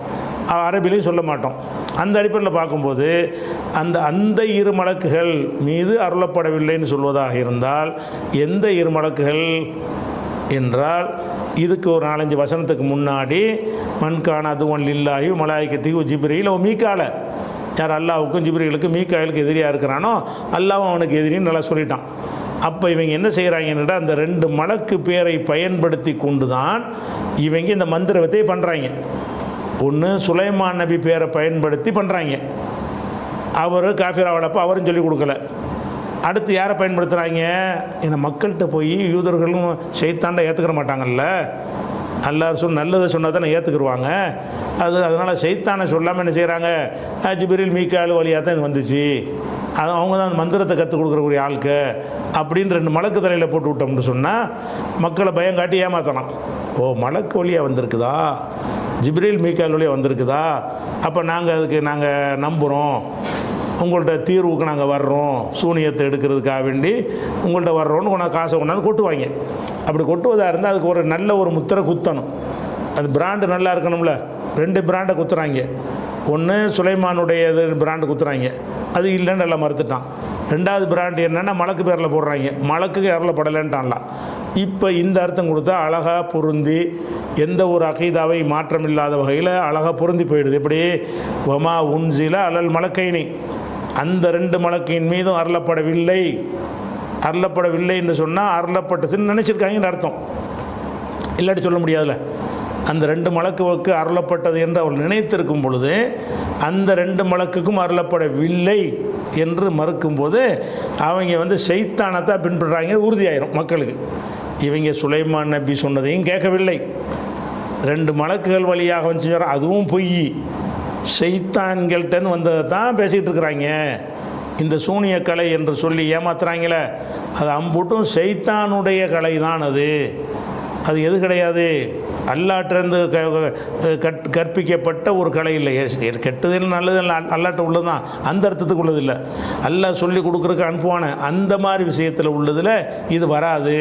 அரபிலையும் சொல்ல மாட்டோம். அந்த அடிப்படையில் பார்க்கும்போது அந்த 2 மலக்குகள் மீது அருளப்படவில்லைன்னு சொல்வதாக இருந்தால் எந்த 2 மலக்குகள் என்றால் இதுக்கு ஒரு 4-5 வசனத்துக்கு முன்னாடி மண்கான அதுவன் இல்லாஹி மலாய்கத்திகு ஜிப்ரீல் ஓ மீக்கால, யார் அல்லாவுக்கும் ஜிப்ரீலுக்கும் மீக்காயிலுக்கு எதிரியாக இருக்கிறானோ அல்லாவும் அவனுக்கு எதிரின்னு நல்லா சொல்லிட்டான். அப்போ இவங்க என்ன செய்கிறாங்கன்னா அந்த 2 மலக்கு பேரை பயன்படுத்தி கொண்டு தான் இவங்க இந்த மந்திரத்தை பண்ணுறாங்க. ஒன்று சுலைமான் நபி பேரை பயன்படுத்தி பண்ணுறாங்க, அவர் காஃபிராவளப்போ அவரும் சொல்லிக் கொடுக்கல. அடுத்து யாரை பயன்படுத்துகிறாங்க? இந்த மக்கள்கிட்ட போய் யூதர்களும் ஷைத்தாண்டை ஏற்றுக்கிற மாட்டாங்கல்ல, அல்லாஹ் நல்லதை சொன்னால் தானே ஏற்றுக்குருவாங்க. அதனால் ஷைத்தானை சொல்லாமல் என்ன செய்கிறாங்க? ஜிப்ரீல் மீகாயில் வழியாக தான் இது வந்துச்சு, அது அவங்க தான் அந்த மந்திரத்தை கற்றுக் கொடுக்குறக்கூடிய ஆளுக்கு அப்படின்னு 2 மலக்கு தலையில் போட்டு விட்டோம்னு சொன்னால் மக்களை பயம் காட்டி ஏமாற்றலாம். ஓ, மலக்கு வழியாக வந்திருக்குதா, ஜிப்ரீல் மீகாயில் வழியாக வந்திருக்குதா, அப்போ நாங்கள் நம்புகிறோம், உங்கள்கிட்ட தீர்வுக்கு நாங்கள் வர்றோம், சூனியத்தை எடுக்கிறதுக்காக வேண்டி உங்கள்கிட்ட வர்றோன்னு காசை கொண்டாந்து கொட்டுவாங்க. அப்படி கொட்டுவதாக இருந்தால் அதுக்கு ஒரு நல்ல ஒரு முத்திரை குத்தணும். அது பிராண்டு நல்லா இருக்கணும்ல. 2 பிராண்டை குத்துறாங்க. ஒன்று சுலைமானுடைய பிராண்டு குத்துறாங்க, அது இல்லைன்னு நல்லா மறுத்துட்டான். 2வது பிராண்டு என்னென்னா மலக்கு பேரில் போடுறாங்க, மலக்குக்கு அருளப்படலைன்ட்டான்லாம். இப்போ இந்த அர்த்தம் கொடுத்தா அழகாக பொருந்தி எந்த ஒரு அகீதாவை மாற்றம் இல்லாத வகையில் அழகாக பொருந்தி போயிடுது. எப்படி? வமா உன்சில அலல் மலக்கைனி, அந்த 2 மலக்கின் மீதும் அருளப்படவில்லை. அருளப்படவில்லை என்று சொன்னால் அருளப்பட்டதுன்னு நினச்சிருக்காங்கன்னு அர்த்தம், இல்லாட்டி சொல்ல முடியாதுல்ல. அந்த 2 மலக்குக்கு அருளப்பட்டது என்று அவள் நினைத்திருக்கும் பொழுது அந்த 2 மலக்குக்கும் அருளப்படவில்லை என்று மறுக்கும்போது அவங்க ஷைத்தானத்தை பின்பற்றுறாங்க, உறுதியாயிரும் மக்களுக்கு. இவங்க சுலைமான் நபி சொன்னதையும் கேட்கவில்லை, 2 மலக்குகள் வழியாக வந்து அதுவும் பொய், ஷைத்தான்கள்கிட்டன்னு வந்ததை தான் பேசிகிட்டு இருக்கிறாங்க. இந்த சூனிய கலை என்று சொல்லி ஏமாத்துறாங்களே, அது அம்புட்டும் ஷைத்தானுடைய கலை தான். அது எது கிடையாது, அல்லாட்டிருந்து கற்பிக்கப்பட்ட ஒரு கலை இல்லை. கெட்டதில் நல்லது அல்லாட்ட உள்ளது தான், அந்த அர்த்தத்துக்கு உள்ளது இல்லை. அல்லாஹ் சொல்லி கொடுக்குறதுக்கு அனுப்புவான அந்த மாதிரி விஷயத்தில் உள்ளதில் இது வராது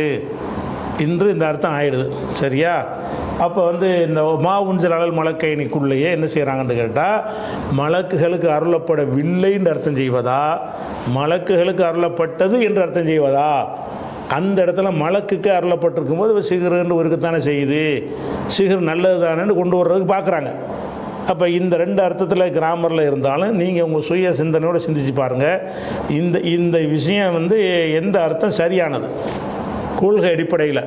என்று இந்த அர்த்தம் ஆயிடுது. சரியா? அப்போ இந்த மா உன்சில் அலல் மலக்கைனிக்குள்ளேயே என்ன செய்கிறாங்கன்னு கேட்டால், மலக்குகளுக்கு அருளப்படவில்லைன்னு அர்த்தம் செய்வதா, மலக்குகளுக்கு அருளப்பட்டது என்று அர்த்தம் செய்வதா? அந்த இடத்துல மலக்குக்கு அருளப்பட்டிருக்கும் போது சிகருன்னு இருக்குத்தானே செய்யுது, சிகர் நல்லது தானேன்னு கொண்டு வர்றதுக்கு பார்க்குறாங்க. அப்போ இந்த 2 அர்த்தத்தில் கிராமரில் இருந்தாலும் நீங்கள் உங்கள் சுய சிந்தனையோடு சிந்திச்சு பாருங்கள். இந்த விஷயம் எந்த அர்த்தம் சரியானது கொள்கை அடிப்படையில்.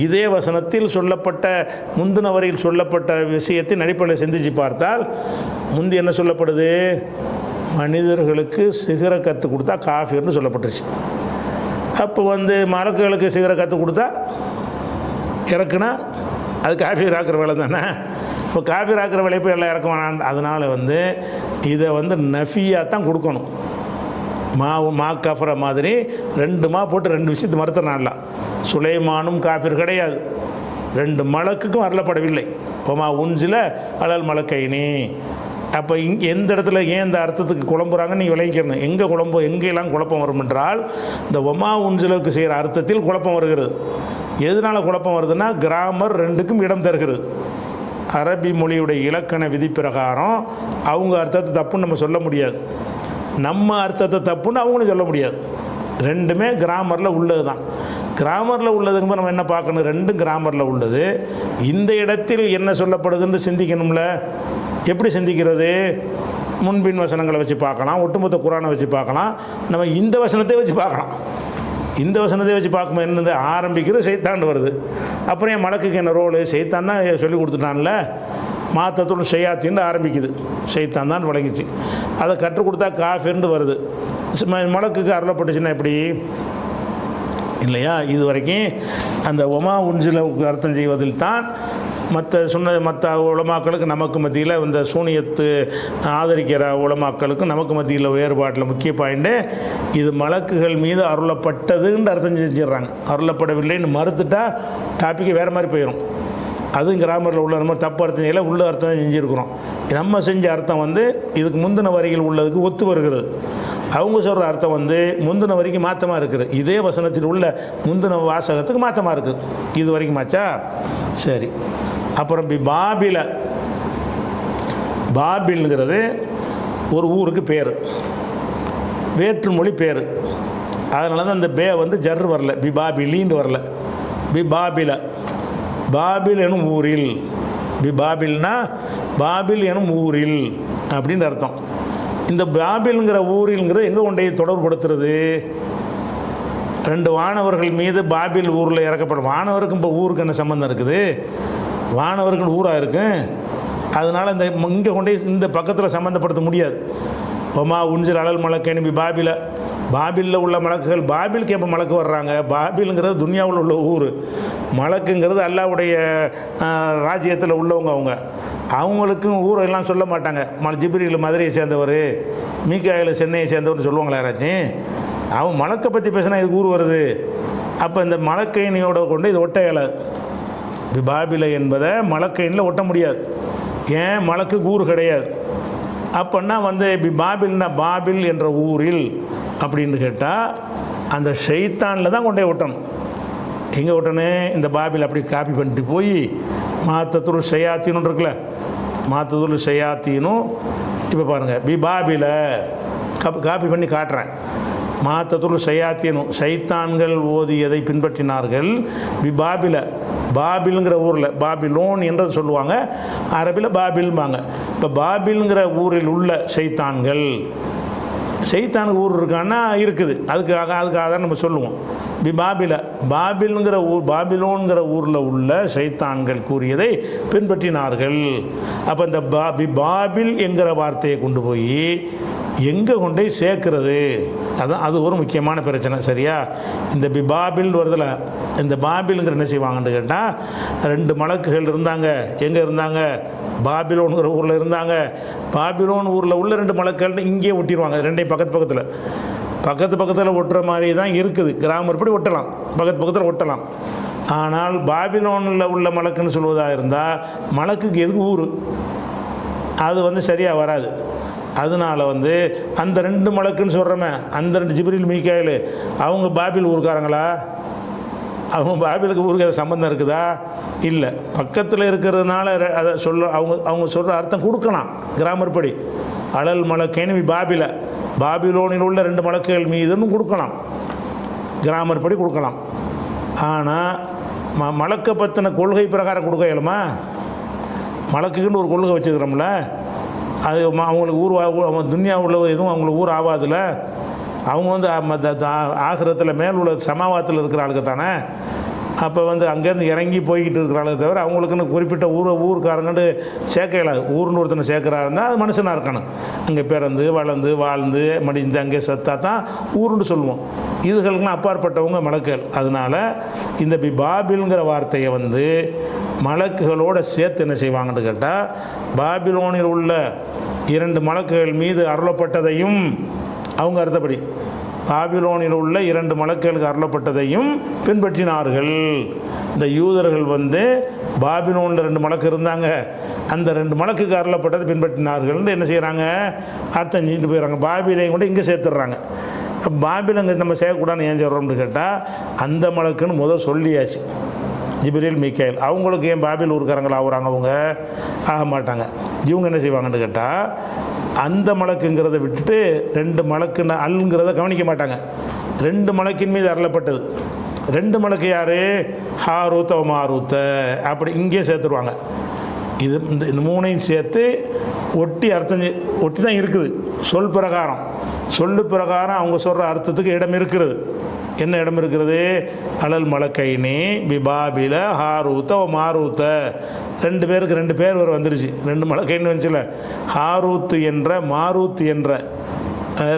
இதே வசனத்தில் சொல்லப்பட்ட முந்தின வரையில் சொல்லப்பட்ட விஷயத்தின் அடிப்படையில் சிந்திச்சு பார்த்தால் முந்தி என்ன சொல்லப்படுது? மனிதர்களுக்கு சிகரை கற்றுக் கொடுத்தா காஃபிர்னு சொல்லப்பட்டுருச்சு. அப்போ மலக்குகளுக்கு சிகரை கற்றுக் கொடுத்தா இறக்குனா அது காஃபிர் ஆக்கிற வேலை தானே. இப்போ காஃபிர் ஆக்கிற வேலையை போய் எல்லாம் இறக்க வேணான். அதனால் இதை நஃபியாக தான் கொடுக்கணும். மா கஃபர மாதிரி 2 மா போட்டு 2 விஷயத்தை மறுத்தனால சுலைமானும் காஃபிர் கிடையாது, 2 மலக்குக்கும் அருளப்படவில்லை. ஒமா உன்சில அலல் மலக்கைனி. அப்போ எந்த இடத்துல ஏன் இந்த அர்த்தத்துக்கு குழம்புறாங்கன்னு நீங்கள் விளங்கிக்கணும். எங்கெல்லாம் குழப்பம் வரும் என்றால் இந்த ஒமா உன்சிலுக்கு செய்கிற அர்த்தத்தில் குழப்பம் வருகிறது. எதனால் குழப்பம் வருதுன்னா கிராமர் 2க்கும் இடம் தருகிறது. அரபி மொழியுடைய இலக்கண விதி பிரகாரம் அவங்க அர்த்தத்தை தப்புன்னு நம்ம சொல்ல முடியாது, நம்ம அர்த்தத்தை தப்புன்னு அவங்களும் சொல்ல முடியாது. 2மே கிராமரில் உள்ளது தான். கிராமரில் உள்ளதுக்கு நம்ம என்ன பார்க்கணும்? 2ம் கிராமரில் உள்ளது. இந்த இடத்தில் என்ன சொல்லப்படுதுன்னு சிந்திக்கணும்ல. எப்படி சிந்திக்கிறது? முன்பின் வசனங்களை வச்சு பார்க்கலாம், ஒட்டுமொத்த குரானை வச்சு பார்க்கலாம், நம்ம இந்த வசனத்தை வச்சு பார்க்கலாம். இந்த வசனத்தை வச்சு பார்க்கும்போது என்னது? ஆரம்பிக்கிறது ஷைத்தான் வருது. அப்புறம் என் மலக்குக்கு என்ன ரோலு? ஷைத்தான் தான் சொல்லி கொடுத்துட்டான்ல, மாத்தத்துள் ஷையாத்தின்னு ஆரம்பிக்குது, ஷைத்தான் தான் வழங்கிச்சு. அதை கற்றுக் கொடுத்தா காஃபிர்னு வருது. மலக்குக்கு அருளப்பட்டுச்சுன்னா எப்படி இல்லையா? இது வரைக்கும் அந்த ஒமா உன்சிலுக்கு அர்த்தம் செய்வதில் தான் மற்ற உலமாக்களுக்கு நமக்கு மத்தியில் இந்த சூனியத்து ஆதரிக்கிற உலமாக்களுக்கு நமக்கு மத்தியில் வேறுபாட்டில் முக்கிய பாயிண்ட்டு இது மலக்குகள் மீது அருளப்பட்டதுன்னு அர்த்தம் செஞ்சிடுறாங்க. அருளப்படவில்லைன்னு மறுத்துட்டா டாப்பிக்கு வேறு மாதிரி போயிடும். அதுவும் கிராமரில் உள்ள நம்ம தப்பு அர்த்தம் செய்யலை, உள்ள அர்த்தம் செஞ்சுருக்கிறோம். நம்ம செஞ்ச அர்த்தம் இதுக்கு முந்தின வரிகள் உள்ளதுக்கு ஒத்து வருகிறது. அவங்க சொல்கிற அர்த்தம் முந்தின வரைக்கும் மாற்றமாக இருக்குது. இதே வசனத்தில் உள்ள முந்தின வாசகத்துக்கு மாற்றமாக இருக்குது. இது வரைக்கும் மாச்சா? சரி. அப்புறம் பாபில்ங்கிறது ஒரு ஊருக்கு பேர், வேற்றுமொழி பேர். அதனால தான் அந்த பே ஜர் வரல, பாபிலின்னு வரல, பாபில் எனும் ஊரில். பாபில்னா பாபில் எனும் ஊரில் அப்படின்னு அர்த்தம். இந்த பாபில்ங்கிற ஊரில்ங்கிறது எங்கே கொண்டே தொடர்புபடுத்துறது? 2 வானவர்கள் மீது பாபில் ஊரில் இறக்கப்படும். வானவருக்கும் இப்போ ஊருக்கு என்ன சம்பந்தம் இருக்குது? வானவர்கள் ஊராக இருக்கு. அதனால் இந்த இங்கே கொண்டே இந்த பக்கத்தில் சம்மந்தப்படுத்த முடியாது. ஒமா உன்சில் அலல் மலக்கேனி பாபில, பாபிலில் உள்ள மலக்குகள். பாபிலுக்கு எப்போ மலக்கு வர்றாங்க? பாபிலுங்கிறது துனியாவில் உள்ள ஊர். மலக்குங்கிறது அல்லாவுடைய ராஜ்யத்தில் உள்ளவங்க. அவங்களுக்கும் ஊரெல்லாம் சொல்ல மாட்டாங்க. ஜிப்ரீல் மதுரையை சேர்ந்தவர், மீகாயில் சென்னையை சேர்ந்தவர்னு சொல்லுவாங்களா யாராச்சும்? அவன் மலக்கை பற்றி பேசினா இதுக்கு ஊர் வருது. அப்போ இந்த மலக்கைனியோட கொண்டு இது ஒட்ட இயலாது. பாபில என்பதை மலக்கைனில் ஒட்ட முடியாது. ஏன்? மலக்கு ஊர் கிடையாது. அப்போன்னா பாபில்னா பாபில் என்ற ஊரில் அப்படின்னு கேட்டால் அந்த ஷைத்தானில் தான் கொண்டே ஒட்டணும். எங்கே ஒட்டணும்? இந்த பாபில் அப்படி காப்பி பண்ணிட்டு போய் மாத்தத்துல் ஷயாத்தீனும் இருக்குல்ல, மாத்தத்துல் ஷயாத்தீனும் இப்போ பாருங்கள் பாபில காப்பி பண்ணி காட்டுறேன். மாத்தத்துல் ஷயாத்தீனும் ஷைத்தான்கள் ஓதியதை பின்பற்றினார்கள். பாபில, பாபிலுங்கிற ஊரில், பாபிலோன் என்றது சொல்லுவாங்க, அரபியில் பாபில்பாங்க. இப்போ பாபிலுங்கிற ஊரில் உள்ள ஷைத்தான்கள், ஷைத்தானுக்கு ஊர் இருக்கான்னா இருக்குது, அதுக்காக தான் நம்ம சொல்லுவோம். பாபில, பாபிலுங்கிற ஊர், பாபிலோன்கிற ஊரில் உள்ள ஷைத்தான்கள் கூறியதை பின்பற்றினார்கள். அப்போ இந்த பாபில் என்கிற வார்த்தையை கொண்டு போய் எங்கே கொண்டு போய் சேர்க்கிறது? அதுதான் அது ஒரு முக்கியமான பிரச்சனை. சரியா? இந்த பாபில் வருதில்ல, இந்த பாபிலுங்கிற என்ன செய்வாங்கன்னு கேட்டால் 2 மலக்குகள் இருந்தாங்க. எங்கே இருந்தாங்க? பாபிலோனுங்கிற ஊரில் இருந்தாங்க. பாபிலோன் ஊரில் உள்ள 2 மலக்குகள்னு இங்கேயே ஒட்டிடுவாங்க. 2 பக்கத்தில் ஒட்டுற மாதிரி தான் இருக்குது. கிராமர்படி ஒட்டலாம், பக்கத்தில் ஒட்டலாம். ஆனால் பாபிலோனில் உள்ள மலக்குன்னு சொல்வதாக இருந்தால் மலக்குக்கு எதுக்கு ஊர்? அது சரியாக வராது. அதனால் அந்த 2 மலக்குன்னு சொல்கிறோமே, அந்த 2 ஜிப்ரீல் மீகாயில் அவங்க பாபில் ஊருக்காரங்களா? அவங்க பாபிலுக்கு ஊருக்கு அது சம்பந்தம் இருக்குதா? இல்லை. பக்கத்தில் இருக்கிறதுனால அதை அவங்க சொல்கிற அர்த்தம் கொடுக்கலாம் கிராமர் படி. அலல் மலக்கேனி பாபில, பாபிலோனில் உள்ள 2 மலக்குகள் மீதுன்னு கொடுக்கலாம், கிராமர் படி கொடுக்கலாம். ஆனால் மலக்கை பற்றின கொள்கை பிரகாரம் கொடுக்க இயலுமா? மலக்குக்குன்னு ஒரு கொள்கை வச்சுக்கிறோம்ல, அது அவங்களுக்கு ஊர் துன்யா உள்ள எதுவும் அவங்களுக்கு ஊர் ஆகாதுல்ல. அவங்க ஆகிரத்தில் மேல் உள்ள சமாவாத்தில் இருக்கிற ஆளுக்கு தானே. அப்போ அங்கேருந்து இறங்கி போய்கிட்டு இருக்கிறாளுக்கு தவிர அவங்களுக்குன்னு குறிப்பிட்ட ஊருக்காரங்கன்னு சேர்க்க இயலாது. ஊர்னு ஒருத்தனை சேர்க்குறாரு இருந்தால் அது மனுஷனாக இருக்கணும். அங்கே பிறந்து வளர்ந்து வாழ்ந்து மடிந்து அங்கே செத்தா தான் ஊருன்னு சொல்லுவோம். இதுகளுக்கெல்லாம் அப்பாற்பட்டவங்க மலக்குகள். அதனால் இந்த பாபிலுங்கிற வார்த்தையை மலக்குகளோடு சேர்த்து என்ன செய்வாங்கன்னு கேட்டால், பாபிலோனில் உள்ள 2 மலக்குகள் மீது அருளப்பட்டதையும், அவங்க அர்த்தப்படி பாபிலோனில் உள்ள 2 மலக்குகளுக்கு அருளப்பட்டதையும் பின்பற்றினார்கள். இந்த யூதர்கள் பாபிலோனில் 2 மலக்கு இருந்தாங்க, அந்த 2 மலக்குக்கு அருளப்பட்டதை பின்பற்றினார்கள்னு என்ன செய்கிறாங்க? அர்த்தம் செஞ்சுட்டு போயிடறாங்க. பாபிலையும் கூட இங்கே சேர்த்துடுறாங்க. பாபில் அங்கே நம்ம செய்யக்கூடாதுன்னு ஏன் சொல்கிறோம்னு கேட்டால், அந்த மலக்குன்னு சொல்லியாச்சு. ஜிப்ரீல் மீகாயில் அவங்களுக்கு ஏன் பாபில் ஊருக்காரங்களா ஆகுறாங்க? அவங்க ஆக மாட்டாங்க. இவங்க என்ன செய்வாங்கன்னு கேட்டால், அந்த மலக்குங்கிறத விட்டுட்டு 2 மலக்குன்னு அல்ங்கிறத கவனிக்க மாட்டாங்க. 2 மலக்கின் மீது அருளப்பட்டது. 2 மலக்கு யார்? ஹாரூத்த மாரூத்த, அப்படி இங்கே சேர்த்துருவாங்க. இது இந்த 3ஐயும் சேர்த்து ஒட்டி அர்த்தம் ஒட்டி தான் இருக்குது. சொல்லு பிரகாரம் அவங்க சொல்கிற அர்த்தத்துக்கு இடம் இருக்கிறது. என்ன இடம் இருக்கிறது? அலல் மலக்கைனி பாபில ஹாரூத்த மாரூத்த. 2 பேருக்கு 2 பேர் வந்துருச்சு. 2 மலக்கைன்னு வந்துச்சுல, ஹாரூத் என்ற மாரூத் என்ற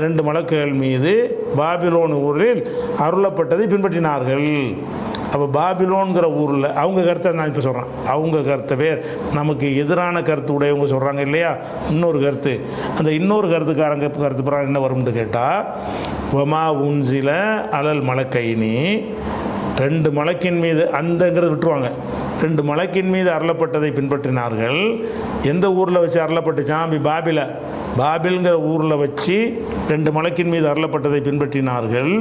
2 மலக்குகள் மீது பாபிலோன் ஊரில் அருளப்பட்டதை பின்பற்றினார்கள். அப்போ பாபிலோன்கிற ஊரில் அவங்க கருத்தை நான் இப்போ சொல்கிறேன். அவங்க கருத்தை பேர் நமக்கு எதிரான கருத்து உடையவங்க சொல்கிறாங்க இல்லையா, இன்னொரு கருத்து. அந்த இன்னொரு கருத்துக்காரங்க கருத்து பிரகாரம் என்ன வரும்னு கேட்டால், வமா உன்சில அலல் மலக்கைனி, 2 மலக்கின் மீது அந்தங்கிறது விட்டுருவாங்க. 2 மலக்கின் மீது அருளப்பட்டதை பின்பற்றினார்கள். எந்த ஊரில் வச்சு அருளப்பட்டுச்சான்? பாபில, பாபில்ங்கிற ஊரில் வச்சு 2 மலக்கின் மீது அருளப்பட்டதை பின்பற்றினார்கள்.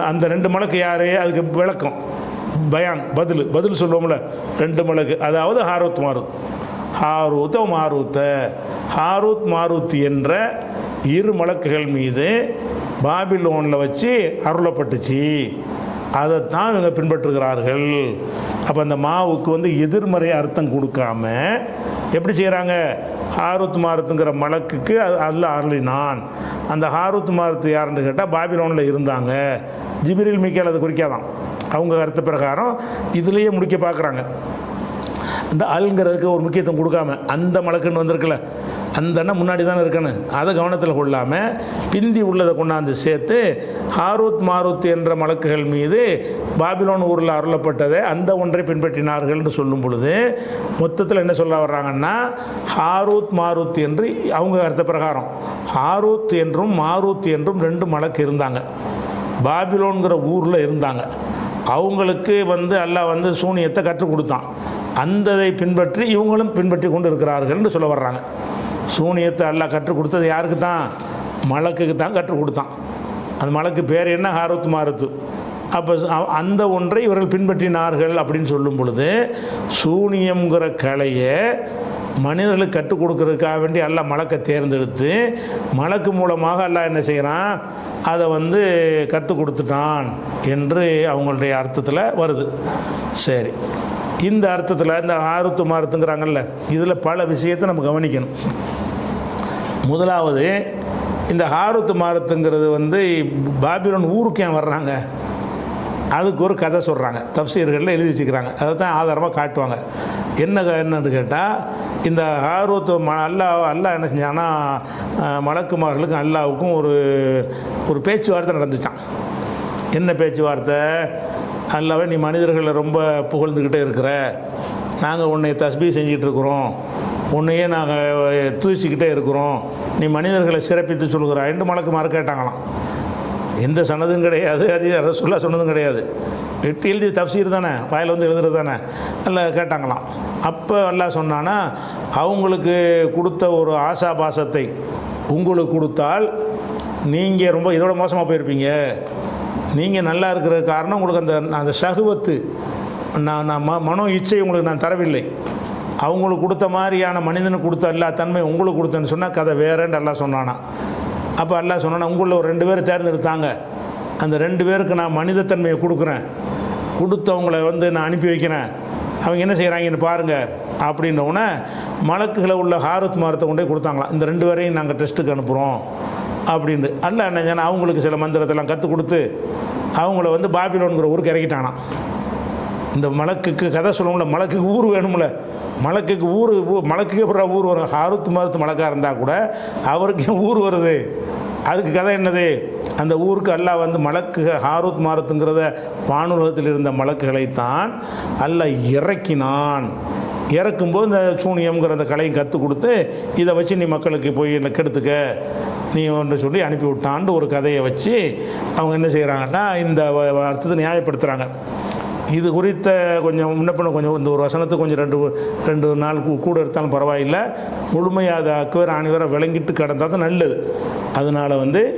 அந்த 2 மலக்கு யார்? அதுக்கு விளக்கம் பயான் பதில் சொல்லுவோம்ல. 2 மலக்கு, அதாவது ஹாரூத் மாரூத்த. ஹாரூத் மாரூத் என்ற 2 மலக்குகள் மீது பாபிலோனில் வச்சு அருளப்பட்டுச்சு. அதைத்தான் இவங்க பின்பற்றுகிறார்கள். அப்போ அந்த மாவுக்கு எதிர்மறை அர்த்தம் கொடுக்காம எப்படி செய்கிறாங்க? ஹாரூத் மாரூத்துங்கிற மலக்குக்கு அல்ல அருளினான். அந்த ஹாரூத் மாரூத் யாருன்னு கேட்டால் பாபிலோனில் இருந்தாங்க. ஜிப்ரீல் மீகாயில் அது குறிக்காதான். அவங்க கருத்து பிரகாரம் இதுலேயே முடிக்க பார்க்குறாங்க. இந்த அல்ங்கிறதுக்கு ஒரு முக்கியத்துவம் கொடுக்காம அந்த மலக்குன்னு வந்திருக்குல்ல, அந்த எண்ணம் முன்னாடி தானே இருக்கணும், அதை கவனத்தில் கொள்ளாமல் பிந்தி உள்ளதை கொண்டாந்து சேர்த்து ஹாரூத் மாரூத் என்ற மலக்குகள் மீது பாபிலோன் ஊரில் அருளப்பட்டதை அந்த ஒன்றை பின்பற்றினார்கள்னு சொல்லும் பொழுது மொத்தத்தில் என்ன சொல்ல வர்றாங்கன்னா, ஹாரூத் மாரூத் என்று அவங்க கருத்து பிரகாரம் ஹாரூத் என்றும் மாரூத் என்றும் 2 மலக்கு இருந்தாங்க, பாபிலோன்கிற ஊரில் இருந்தாங்க. அவங்களுக்கு அல்லாஹ் சூனியத்தை கற்றுக் கொடுத்தான். அந்ததை பின்பற்றி இவங்களும் பின்பற்றி கொண்டு இருக்கிறார்கள்னு சொல்ல வர்றாங்க. சூனியத்தை அல்லாஹ் கற்றுக் கொடுத்தது யாருக்கு தான்? மலக்குக்கு தான் கற்றுக் கொடுத்தான். அந்த மலக்கு பேர் என்ன? ஹாரூத் மாரூத். அப்போ அந்த ஒன்றை இவர்கள் பின்பற்றினார்கள் அப்படின்னு சொல்லும் பொழுது சூனியம்ங்கிற கலையை மனிதர்களுக்கு கற்றுக் கொடுக்கறதுக்காக வேண்டி அல்லாஹ் மலக்கை தேர்ந்தெடுத்து மலக்கு மூலமாக அல்லாஹ் என்ன செய்கிறான், அதை கற்றுக் கொடுத்துட்டான் என்று அவங்களுடைய அர்த்தத்தில் வருது. சரி, இந்த அர்த்தத்தில் இந்த ஹாரூத் மாரூத்துங்கிறாங்கல்ல, இதில் பல விஷயத்தை நம்ம கவனிக்கணும். முதலாவது, இந்த ஹாரூத் மாரூத்துங்கிறது பாபிலோன் ஊருக்கு ஏன் வர்றாங்க, அதுக்கு ஒரு கதை சொல்கிறாங்க, தப்சீர்களில் எழுதி வச்சுக்கிறாங்க. அதை தான் ஆதாரமாக காட்டுவாங்க. என்னன்னு கேட்டால், இந்த ஹாரூத் அல்லாஹ் என்ன செஞ்சான்னா, மலக்குமார்களுக்கும் அல்லாவுக்கும் ஒரு பேச்சுவார்த்தை நடந்துச்சான். என்ன பேச்சுவார்த்தை? அல்லாவே, நீ மனிதர்களை ரொம்ப புகழ்ந்துக்கிட்டே இருக்கிற, நாங்கள் உன்னை தஸ்பீஹ் செஞ்சுக்கிட்டு இருக்கிறோம், உன்னையே நாங்கள் தூசிக்கிட்டே இருக்கிறோம், நீ மனிதர்களை சிறப்பித்து சொல்கிறாய் என்று மலக்குமாறு கேட்டாங்களாம். எந்த சனதும் கிடையாது, அது ரசூலுல்லாஹ் சொன்னதும் கிடையாது, எட்டு எழுதி தப்சீர் தானே, வாயில் எழுதுறது தானே, எல்லாம் கேட்டாங்களாம். அப்போ அல்லாஹ் சொன்னான்னா, அவங்களுக்கு கொடுத்த ஒரு ஆசாபாசத்தை உங்களுக்கு கொடுத்தால் நீங்கள் ரொம்ப இதோட மோசமாக போயிருப்பீங்க. நீங்கள் நல்லா இருக்கிற காரணம் உங்களுக்கு அந்த ஷஹ்வத்து, நான் மனோ இச்சை உங்களுக்கு நான் தரவில்லை. அவங்களுக்கு கொடுத்த மாதிரியான மனிதனுக்கு கொடுத்த எல்லா தன்மை உங்களுக்கு கொடுத்தேன்னு சொன்னால் கதை வேறேன்னு அல்லாஹ் சொன்னானா. அப்போ அல்லாஹ் சொன்னானா, உங்களில் ஒரு 2 பேர் தேர்ந்தெடுத்தாங்க, அந்த 2 பேருக்கு நான் மனிதத்தன்மையை கொடுக்குறேன், கொடுத்தவங்களை நான் அனுப்பி வைக்கிறேன், அவங்க என்ன செய்கிறாங்கன்னு பாருங்கள் அப்படின்னோடனே மலக்குகளை உள்ள ஹாரூத் மாரூத்தை கொண்டே கொடுத்தாங்களாம். இந்த 2 பேரையும் நாங்கள் டெஸ்ட்டுக்கு அனுப்புகிறோம் அப்படின்னு. அல்லாஹ் என்ன அவங்களுக்கு சில மந்திரத்தெல்லாம் கற்றுக் கொடுத்து அவங்கள பாபிலோன்கிற ஊருக்கு இறக்கிட்டானா. இந்த மலக்குக்கு கதை சொல்லணும்ல, மலக்குக்கு ஊர் வேணும்ல, மலக்குக்கு மலக்குக்கு அப்புறம் ஊர் வரும். ஹாரூத் மாரூத் மலக்காக இருந்தால் கூட அவருக்கு ஊர் வருது, அதுக்கு கதை என்னது? அந்த ஊருக்கு அல்லாஹ் மலக்கு ஹாரூத் மாரூத்துங்கிறத வானுலகத்தில் இருந்த மலக்குகளைத்தான் அல்லாஹ் இறக்கினான். இறக்கும்போது இந்த சூனியம்ங்கிற அந்த கலையை கற்றுக் கொடுத்து இதை வச்சு நீ மக்களுக்கு போய் என்ன கெடுத்துக்க நீ ஒன்று சொல்லி அனுப்பி விட்டான்னு ஒரு கதையை வச்சு அவங்க என்ன செய்கிறாங்கன்னா இந்த அர்த்தத்தை நியாயப்படுத்துகிறாங்க. இது குறித்த கொஞ்சம் முன்னப்பின கொஞ்சம் இந்த ஒரு வசனத்துக்கு கொஞ்சம் ரெண்டு நாள் கூட எடுத்தாலும் பரவாயில்லை, முழுமையாக அதை அக்குவர அனைவரை விளங்கிட்டு கடந்தால் தான் நல்லது. அதனால்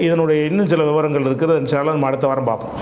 இதனுடைய இன்னும் சில விவரங்கள் இருக்கிறது. இன்ஷா அல்லாஹ் நம்ம அடுத்த வாரம் பார்ப்போம்.